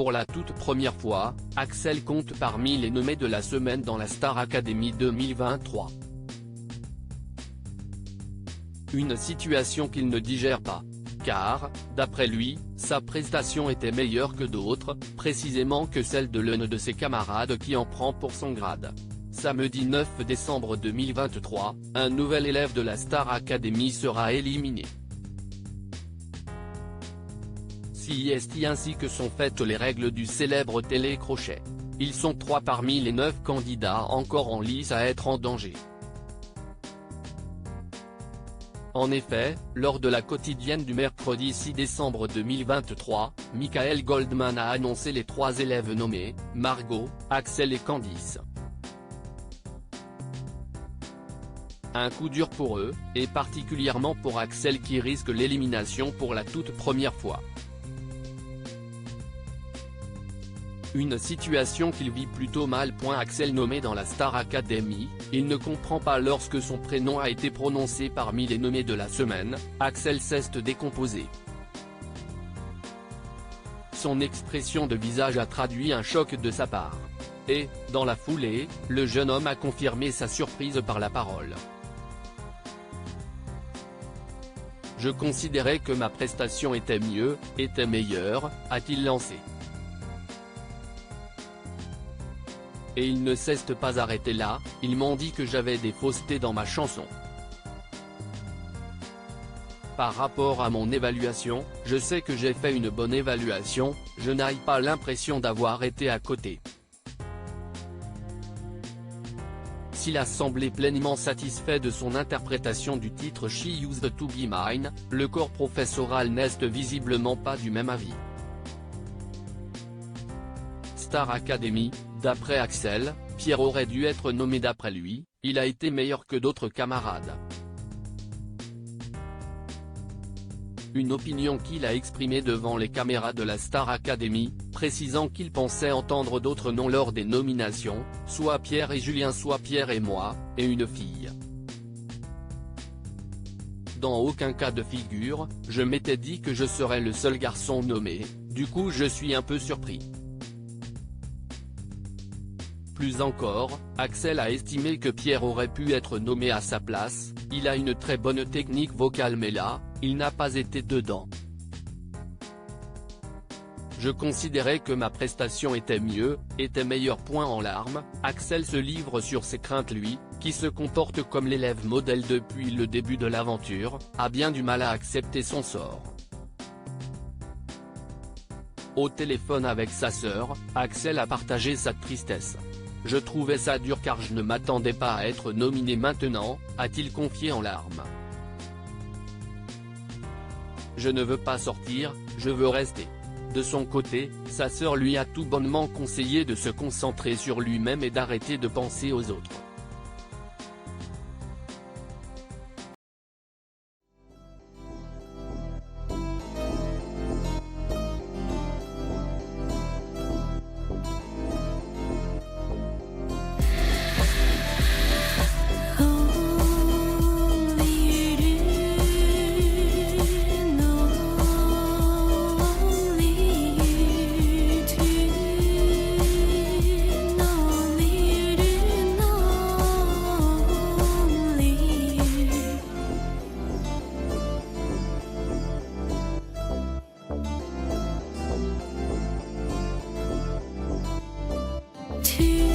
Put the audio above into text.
Pour la toute première fois, Axel compte parmi les nommés de la semaine dans la Star Academy 2023. Une situation qu'il ne digère pas. Car, d'après lui, sa prestation était meilleure que d'autres, précisément que celle de l'un de ses camarades qui en prend pour son grade. Samedi 9 décembre 2023, un nouvel élève de la Star Academy sera éliminé. C'est ainsi que sont faites les règles du célèbre télécrochet. Ils sont 3 parmi les 9 candidats encore en lice à être en danger. En effet, lors de la quotidienne du mercredi 6 décembre 2023, Michael Goldman a annoncé les 3 élèves nommés, Margot, Axel et Candice. Un coup dur pour eux, et particulièrement pour Axel qui risque l'élimination pour la toute première fois. Une situation qu'il vit plutôt mal. Axel nommé dans la Star Academy, il ne comprend pas lorsque son prénom a été prononcé parmi les nommés de la semaine, Axel cesse de décomposer. Son expression de visage a traduit un choc de sa part. Et, dans la foulée, le jeune homme a confirmé sa surprise par la parole. Je considérais que ma prestation était meilleure, a-t-il lancé. Et ils ne cessent pas arrêter là, ils m'ont dit que j'avais des faussetés dans ma chanson. Par rapport à mon évaluation, je sais que j'ai fait une bonne évaluation, je n'ai pas l'impression d'avoir été à côté. S'il a semblé pleinement satisfait de son interprétation du titre She Used to Be Mine, le corps professoral n'est visiblement pas du même avis. Star Academy, d'après Axel, Pierre aurait dû être nommé d'après lui, il a été meilleur que d'autres camarades. Une opinion qu'il a exprimée devant les caméras de la Star Academy, précisant qu'il pensait entendre d'autres noms lors des nominations, soit Pierre et Julien soit Pierre et moi, et une fille. Dans aucun cas de figure, je m'étais dit que je serais le seul garçon nommé, du coup je suis un peu surpris. Plus encore, Axel a estimé que Pierre aurait pu être nommé à sa place, il a une très bonne technique vocale mais là, il n'a pas été dedans. Je considérais que ma prestation était meilleure. En larmes, Axel se livre sur ses craintes. Lui, qui se comporte comme l'élève modèle depuis le début de l'aventure, a bien du mal à accepter son sort. Au téléphone avec sa sœur, Axel a partagé sa tristesse. Je trouvais ça dur car je ne m'attendais pas à être nominé maintenant, a-t-il confié en larmes. Je ne veux pas sortir, je veux rester. De son côté, sa sœur lui a tout bonnement conseillé de se concentrer sur lui-même et d'arrêter de penser aux autres. To